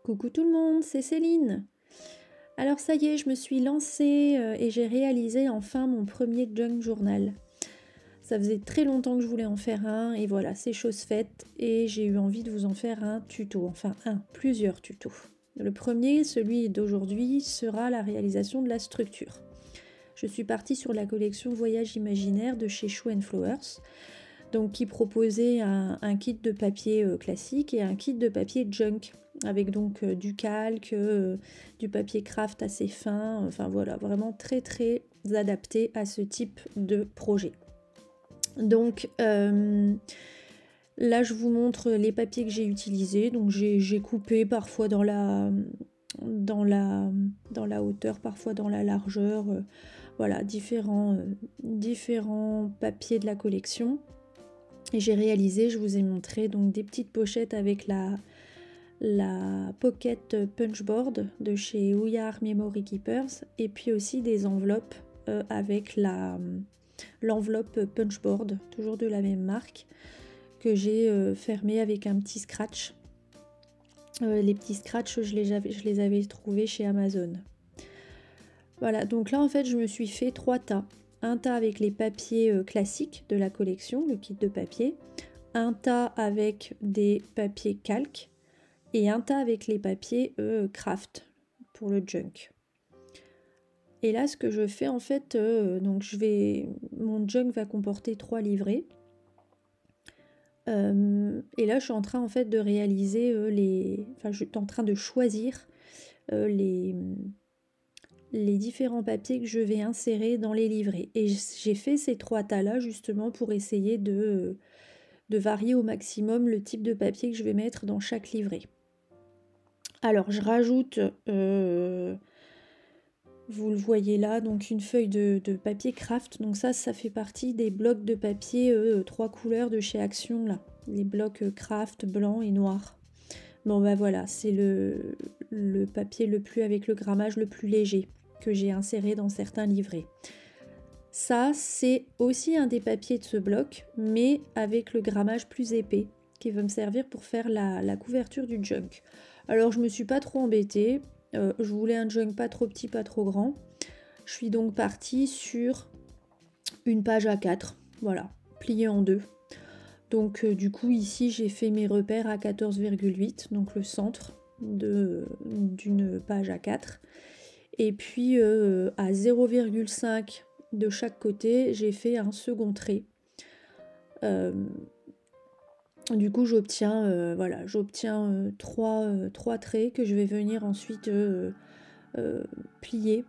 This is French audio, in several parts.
Coucou tout le monde, c'est Céline. Alors ça y est, je me suis lancée et j'ai réalisé enfin mon premier junk journal. Ça faisait très longtemps que je voulais en faire un et voilà, c'est chose faite et j'ai eu envie de vous en faire un tuto, plusieurs tutos. Le premier, celui d'aujourd'hui, sera la réalisation de la structure. Je suis partie sur la collection Voyage imaginaire de chez Shoe & Flowers, donc qui proposait un kit de papier classique et un kit de papier junk, avec donc du calque, du papier craft assez fin, enfin voilà, vraiment très très adapté à ce type de projet. Donc là je vous montre les papiers que j'ai utilisés, donc j'ai coupé parfois dans la hauteur, parfois dans la largeur, voilà, différents papiers de la collection. Et j'ai réalisé, je vous ai montré donc des petites pochettes avec la Pocket Punchboard de chez We Are Memory Keepers et puis aussi des enveloppes avec l'enveloppe Punchboard, toujours de la même marque, que j'ai fermée avec un petit scratch. Les petits scratchs, je les avais trouvés chez Amazon. Voilà, donc là en fait je me suis fait 3 tas. Un tas avec les papiers classiques de la collection, le kit de papier. Un tas avec des papiers calques. Et un tas avec les papiers craft pour le junk. Et là ce que je fais en fait, donc mon junk va comporter 3 livrets. Et là je suis en train en fait de réaliser je suis en train de choisir les différents papiers que je vais insérer dans les livrets. Et j'ai fait ces 3 tas là justement pour essayer de varier au maximum le type de papier que je vais mettre dans chaque livret. Alors je rajoute, vous le voyez là, donc une feuille de papier craft. Donc ça fait partie des blocs de papier 3 couleurs de chez Action là. Les blocs craft blanc et noir. Bon bah voilà, c'est le papier avec le grammage le plus léger que j'ai inséré dans certains livrets. Ça c'est aussi un des papiers de ce bloc, mais avec le grammage plus épais, qui va me servir pour faire la couverture du junk. Alors je me suis pas trop embêtée, je voulais un junk pas trop petit, pas trop grand. Je suis donc partie sur une page A4, voilà, pliée en deux. Donc du coup ici j'ai fait mes repères à 14,8, donc le centre d'une page A4. Et puis à 0,5 de chaque côté, j'ai fait un second trait. Du coup j'obtiens 3 traits que je vais venir ensuite plier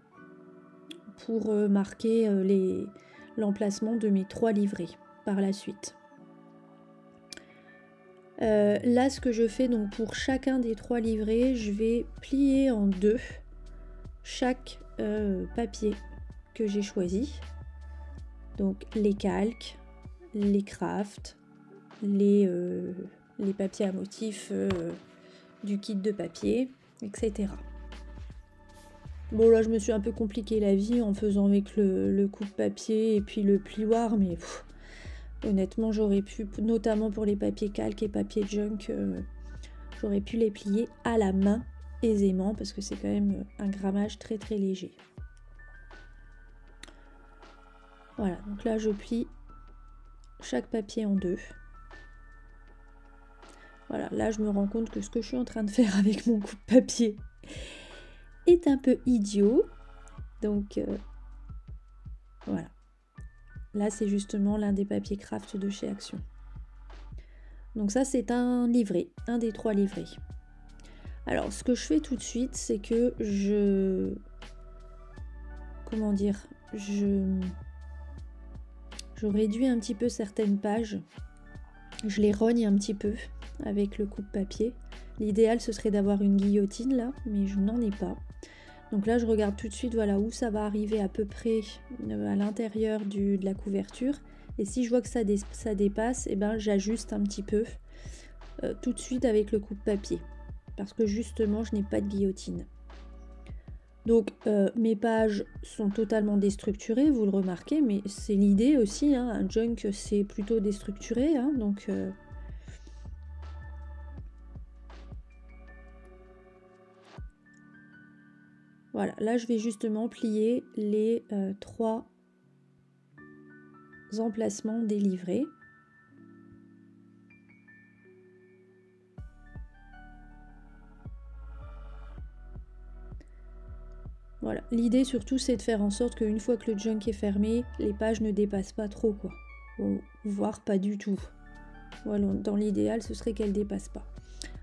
pour marquer l'emplacement de mes 3 livrets par la suite. Là ce que je fais donc pour chacun des 3 livrets, je vais plier en deux chaque papier que j'ai choisi. Donc les calques, les crafts, les papiers à motifs du kit de papier, etc. Bon là je me suis un peu compliqué la vie en faisant avec le coupe-papier et puis le plioir, mais honnêtement j'aurais pu, notamment pour les papiers calques et papiers junk, j'aurais pu les plier à la main aisément parce que c'est quand même un grammage très très léger. Voilà, donc là je plie chaque papier en deux. Voilà, là je me rends compte que ce que je suis en train de faire avec mon coupe-papier est un peu idiot. Donc voilà. Là c'est justement l'un des papiers craft de chez Action. Donc ça c'est un livret, un des 3 livrets. Alors ce que je fais tout de suite, c'est que je réduis un petit peu certaines pages. Je les rogne un petit peu avec le coupe-papier. L'idéal ce serait d'avoir une guillotine là, mais je n'en ai pas. Donc là je regarde tout de suite voilà, où ça va arriver à peu près à l'intérieur de la couverture. Et si je vois que ça dépasse, et ben j'ajuste un petit peu tout de suite avec le coupe-papier. Parce que justement je n'ai pas de guillotine. Donc mes pages sont totalement déstructurées, vous le remarquez, mais c'est l'idée aussi, hein, un junk c'est plutôt déstructuré, hein, donc Voilà, là je vais justement plier les 3 emplacements des livrets. Voilà, l'idée surtout c'est de faire en sorte qu'une fois que le junk est fermé, les pages ne dépassent pas trop quoi, voire pas du tout. Voilà, dans l'idéal ce serait qu'elles ne dépassent pas.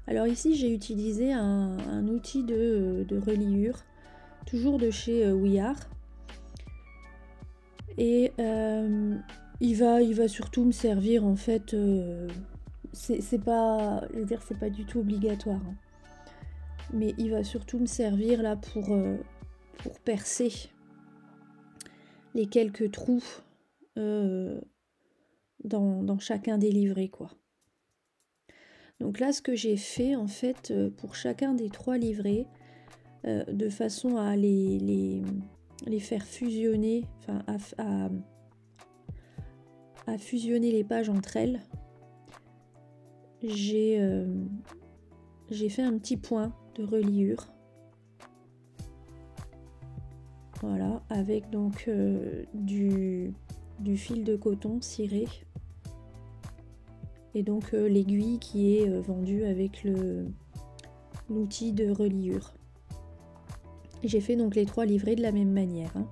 Alors ici j'ai utilisé un outil de reliure, toujours de chez We Are. Et il va surtout me servir en fait, c'est pas, je veux dire, c'est pas du tout obligatoire, hein. Mais il va surtout me servir là pour percer les quelques trous dans chacun des livrets quoi. Donc là ce que j'ai fait en fait pour chacun des 3 livrets, de façon à les faire fusionner, enfin à fusionner les pages entre elles, j'ai fait un petit point de reliure. Voilà, avec donc du fil de coton ciré et donc l'aiguille qui est vendue avec l'outil de reliure. J'ai fait donc les 3 livrets de la même manière, hein.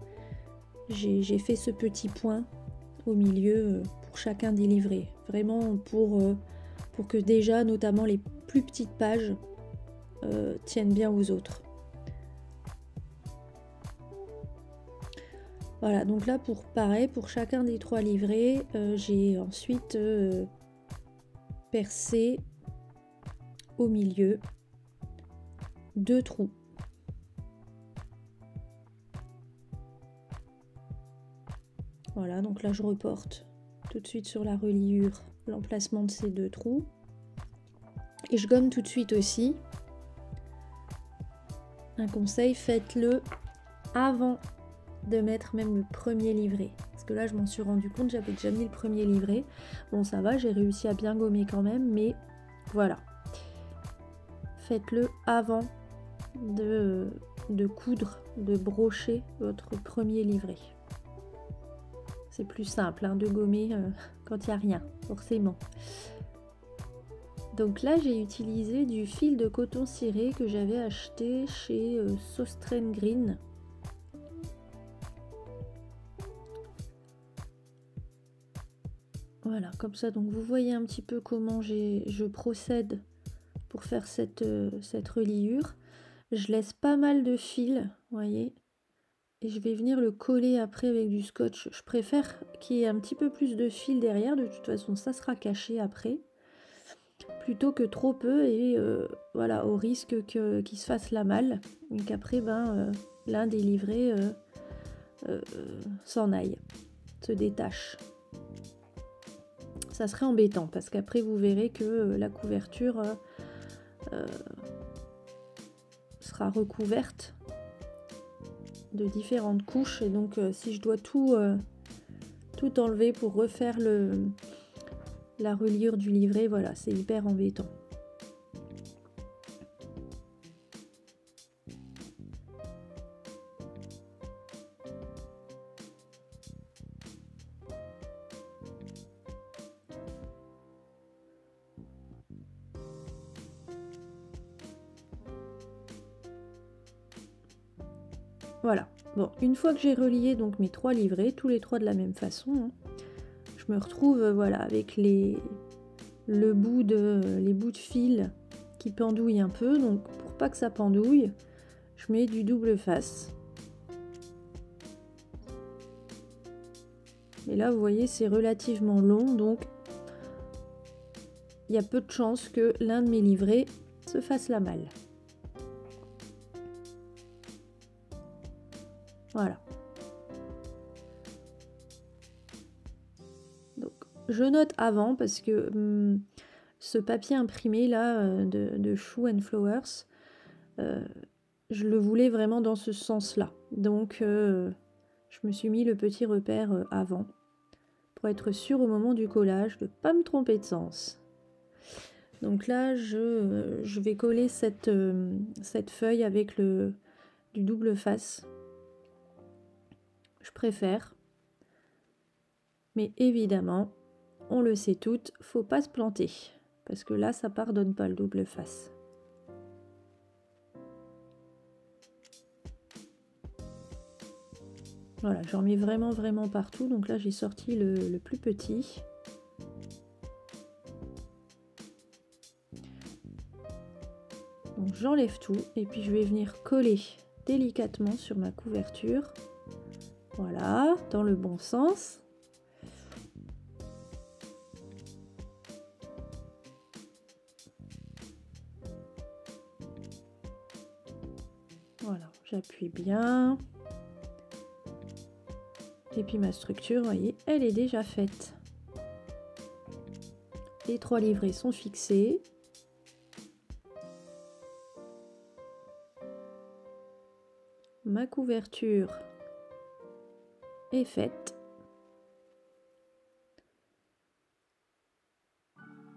J'ai fait ce petit point au milieu pour chacun des livrets, vraiment pour que déjà notamment les plus petites pages tiennent bien aux autres. Voilà, donc là pareil, pour chacun des 3 livrets, j'ai ensuite percé au milieu 2 trous. Voilà, donc là je reporte tout de suite sur la reliure l'emplacement de ces 2 trous. Et je gomme tout de suite aussi. Un conseil, faites-le avant de mettre même le premier livret. Parce que là je m'en suis rendu compte, j'avais déjà mis le premier livret. Bon ça va, j'ai réussi à bien gommer quand même, mais voilà. Faites-le avant de coudre, de brocher votre premier livret. C'est plus simple hein, de gommer quand il n'y a rien, forcément. Donc là j'ai utilisé du fil de coton ciré que j'avais acheté chez Sostren Green. Voilà, comme ça, donc vous voyez un petit peu comment je procède pour faire cette reliure. Je laisse pas mal de fil, vous voyez, et je vais venir le coller après avec du scotch. Je préfère qu'il y ait un petit peu plus de fil derrière, de toute façon ça sera caché après, plutôt que trop peu et voilà, au risque qu'il se fasse la malle et qu'après l'un des livrets s'en aille, se détache. Ça serait embêtant parce qu'après vous verrez que la couverture sera recouverte de différentes couches et donc si je dois tout enlever pour refaire la reliure du livret, voilà, c'est hyper embêtant. Voilà, bon, une fois que j'ai relié donc mes 3 livrets, tous les 3 de la même façon, hein, je me retrouve voilà, avec les bouts de fil qui pendouillent un peu, donc pour pas que ça pendouille, je mets du double face. Et là vous voyez c'est relativement long, donc il y a peu de chances que l'un de mes livrets se fasse la malle. Voilà. Donc, je note avant parce que ce papier imprimé là de Shoe and Flowers, je le voulais vraiment dans ce sens-là. Donc, je me suis mis le petit repère avant pour être sûre au moment du collage de ne pas me tromper de sens. Donc là, je vais coller cette feuille avec le du double face. Je préfère. Mais évidemment, on le sait toutes, faut pas se planter. Parce que là, ça pardonne pas le double face. Voilà, j'en mets vraiment partout. Donc là, j'ai sorti le plus petit. Donc j'enlève tout et puis je vais venir coller délicatement sur ma couverture. Voilà, dans le bon sens. Voilà, j'appuie bien. Et puis ma structure, vous voyez, elle est déjà faite. Les 3 livrets sont fixés. Ma couverture est faite.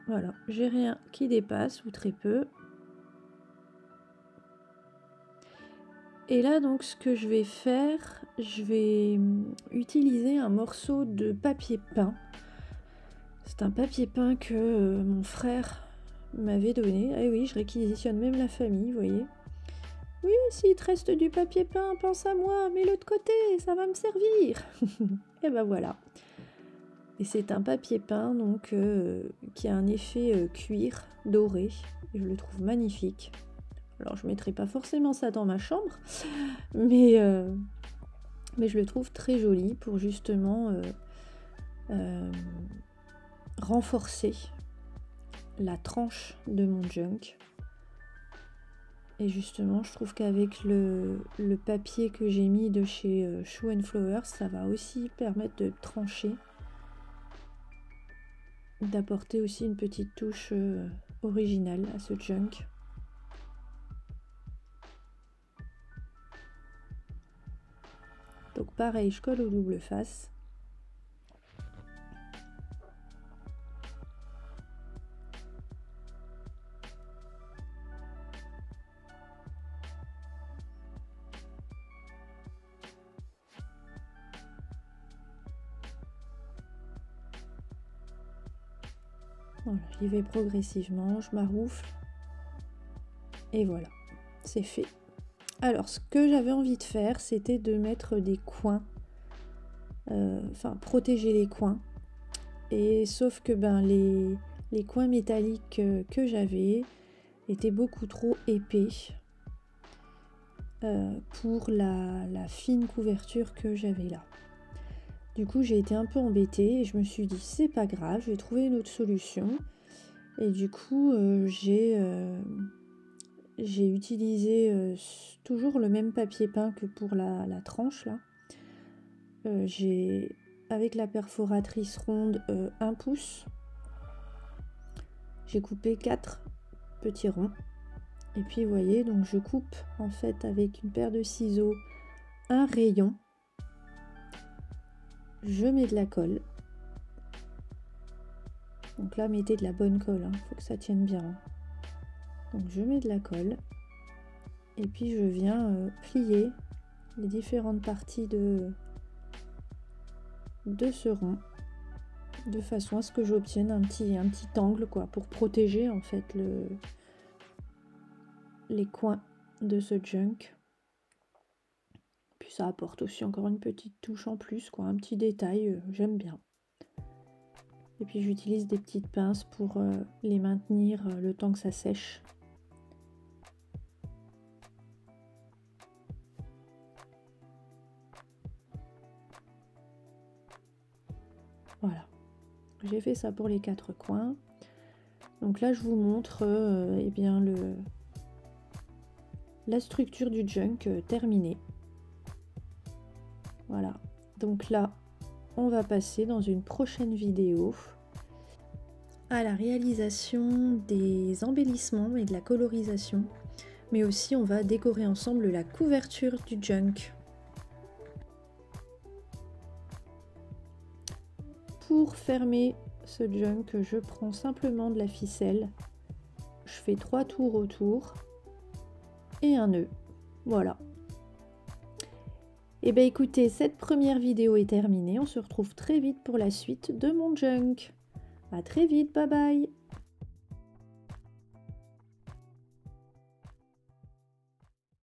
Voilà, j'ai rien qui dépasse ou très peu. Et là donc ce que je vais faire, je vais utiliser un morceau de papier peint. C'est un papier peint que mon frère m'avait donné. Ah oui, je réquisitionne même la famille, vous voyez. Oui, s'il te reste du papier peint, pense à moi, mets-le de côté, ça va me servir. Et ben voilà. Et c'est un papier peint donc qui a un effet cuir doré. Et je le trouve magnifique. Alors je ne mettrai pas forcément ça dans ma chambre, mais je le trouve très joli pour justement renforcer la tranche de mon junk. Et justement, je trouve qu'avec le papier que j'ai mis de chez Shoe & Flowers, ça va aussi permettre de trancher, d'apporter aussi une petite touche originale à ce junk. Donc pareil, je colle au double face. Voilà, j'y vais progressivement, je m'arroufle. Et voilà, c'est fait. Alors, ce que j'avais envie de faire, c'était de mettre des coins. Enfin, protéger les coins. Et sauf que ben, les coins métalliques que j'avais étaient beaucoup trop épais pour la fine couverture que j'avais là. Du coup, j'ai été un peu embêtée et je me suis dit, c'est pas grave, je vais trouver une autre solution. Et du coup, j'ai utilisé toujours le même papier peint que pour la tranche là. J'ai, avec la perforatrice ronde 1 pouce, j'ai coupé 4 petits ronds. Et puis vous voyez, donc je coupe en fait avec une paire de ciseaux un rayon. Je mets de la colle. Donc là, mettez de la bonne colle, hein. Faut que ça tienne bien. Donc je mets de la colle. Et puis je viens plier les différentes parties de ce rond. De façon à ce que j'obtienne un petit angle quoi, pour protéger en fait les coins de ce junk. Puis ça apporte aussi encore une petite touche en plus, quoi, un petit détail, j'aime bien. Et puis j'utilise des petites pinces pour les maintenir le temps que ça sèche. Voilà, j'ai fait ça pour les 4 coins. Donc là je vous montre eh bien la structure du junk terminée. Voilà, donc là on va passer dans une prochaine vidéo à la réalisation des embellissements et de la colorisation, mais aussi on va décorer ensemble la couverture du junk. Pour fermer ce junk, je prends simplement de la ficelle, je fais 3 tours autour et un nœud. Voilà, Et ben écoutez, cette première vidéo est terminée. On se retrouve très vite pour la suite de mon junk. À très vite, bye bye!